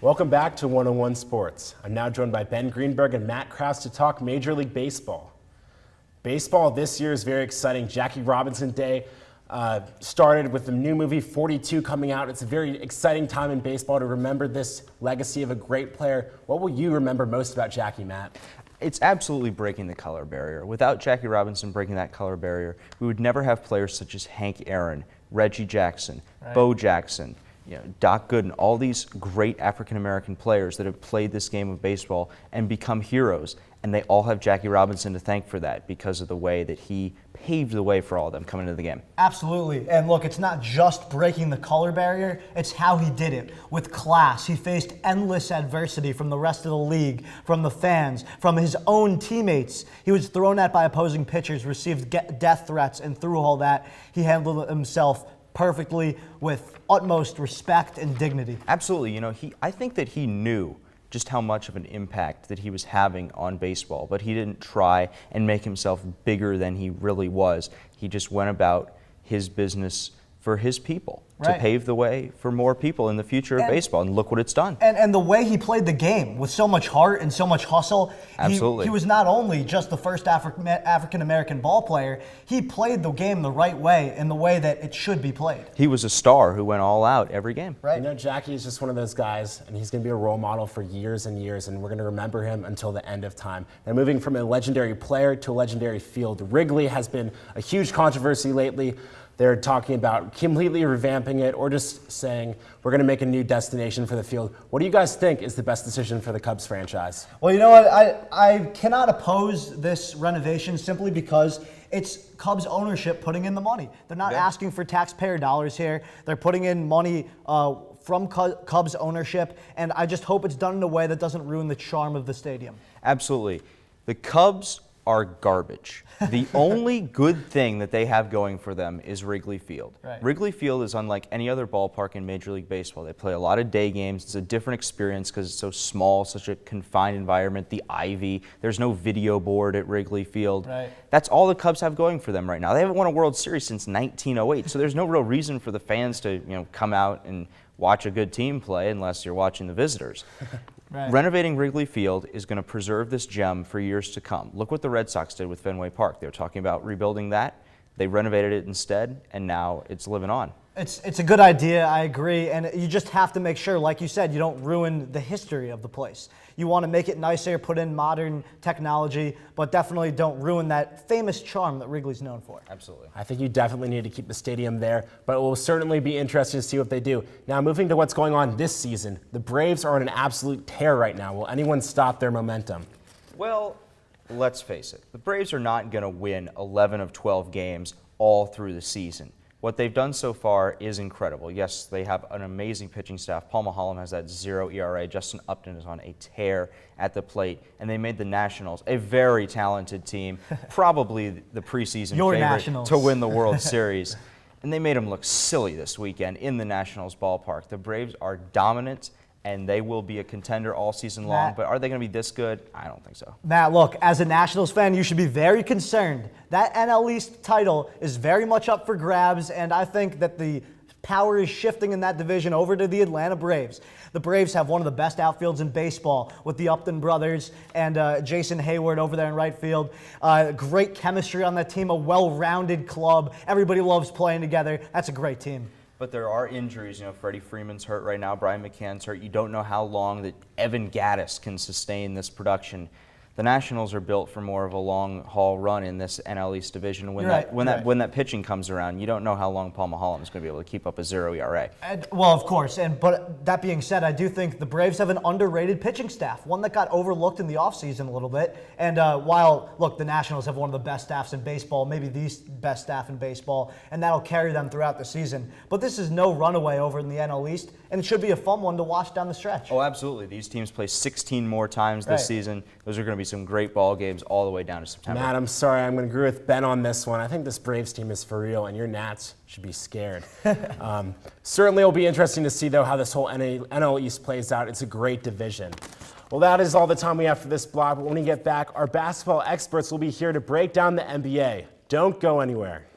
Welcome back to 101 Sports. I'm now joined by Ben Greenberg and Matt Krause to talk Major League Baseball. Baseball this year is very exciting. Jackie Robinson Day started with the new movie 42 coming out. It's a very exciting time in baseball to remember this legacy of a great player. What will you remember most about Jackie, Matt? It's absolutely breaking the color barrier. Without Jackie Robinson breaking that color barrier, we would never have players such as Hank Aaron, Reggie Jackson, Bo Jackson, Doc Gooden, all these great African-American players that have played this game of baseball and become heroes. And they all have Jackie Robinson to thank for that because of the way that he paved the way for all of them coming into the game. Absolutely. And look, it's not just breaking the color barrier, it's how he did it. With class, he faced endless adversity from the rest of the league, from the fans, from his own teammates. He was thrown at by opposing pitchers, received death threats, and through all that, he handled himself perfectly with utmost respect and dignity. Absolutely. I think that he knew just how much of an impact that he was having on baseball, but he didn't try and make himself bigger than he really was. He just went about his business for his people, to pave the way for more people in the future of baseball, and look what it's done. And the way he played the game with so much heart and so much hustle, Absolutely. He was not only just the first African-American ball player, he played the game the right way, in the way that it should be played. He was a star who went all out every game. Right. Jackie is just one of those guys, and he's going to be a role model for years and years, and we're going to remember him until the end of time. Now, moving from a legendary player to a legendary field, Wrigley has been a huge controversy lately. They're talking about completely revamping it or just saying we're going to make a new destination for the field. What do you guys think is the best decision for the Cubs franchise? Well, you know what? I cannot oppose this renovation simply because it's Cubs ownership putting in the money. They're not asking for taxpayer dollars here. They're putting in money from Cubs ownership, and I just hope it's done in a way that doesn't ruin the charm of the stadium. Absolutely. The Cubs are garbage. The only good thing that they have going for them is Wrigley Field. Wrigley Field is unlike any other ballpark in Major League Baseball. They play a lot of day games. It's a different experience because it's so small, such a confined environment, the ivy. There's no video board at Wrigley Field. That's all the Cubs have going for them right now. They haven't won a World Series since 1908, so there's no real reason for the fans to come out and watch a good team play unless you're watching the visitors. Renovating Wrigley Field is going to preserve this gem for years to come. Look what the Red Sox did with Fenway Park. They were talking about rebuilding that. They renovated it instead, and now it's living on. It's a good idea, I agree, and you just have to make sure, like you said, you don't ruin the history of the place. You want to make it nicer, put in modern technology, but definitely don't ruin that famous charm that Wrigley's known for. Absolutely. I think you definitely need to keep the stadium there, but it will certainly be interesting to see what they do. Now, moving to what's going on this season, the Braves are on an absolute tear right now. Will anyone stop their momentum? Well, let's face it. The Braves are not going to win 11 of 12 games all through the season. What they've done so far is incredible. Yes, they have an amazing pitching staff. Paul Maholm has that 0 ERA. Justin Upton is on a tear at the plate. And they made the Nationals a very talented team, probably the preseason favorite to win the World Series. And they made them look silly this weekend in the Nationals ballpark. The Braves are dominant, and they will be a contender all season long. But are they going to be this good? I don't think so. Matt, look, as a Nationals fan, you should be very concerned. That NL East title is very much up for grabs, and I think that the power is shifting in that division over to the Atlanta Braves. The Braves have one of the best outfields in baseball with the Upton brothers and Jason Hayward over there in right field. Great chemistry on that team, a well-rounded club. Everybody loves playing together. That's a great team. But there are injuries. Freddie Freeman's hurt right now. Brian McCann's hurt. You don't know how long that Evan Gattis can sustain this production. The Nationals are built for more of a long-haul run in this NL East division. When that pitching comes around, you don't know how long Paul Maholm is going to be able to keep up a 0 ERA. Well, of course. But that being said, I do think the Braves have an underrated pitching staff, one that got overlooked in the offseason a little bit. And while, look, the Nationals have one of the best staffs in baseball, maybe the best staff in baseball, and that'll carry them throughout the season. But this is no runaway over in the NL East, and it should be a fun one to watch down the stretch. Oh, absolutely. These teams play 16 more times this season. Those are going to be some great ball games all the way down to September. Matt, I'm sorry. I'm going to agree with Ben on this one. I think this Braves team is for real, and your Nats should be scared. Certainly, it'll be interesting to see, though, how this whole NL East plays out. It's a great division. Well, that is all the time we have for this blog. But when we get back, our basketball experts will be here to break down the NBA. Don't go anywhere.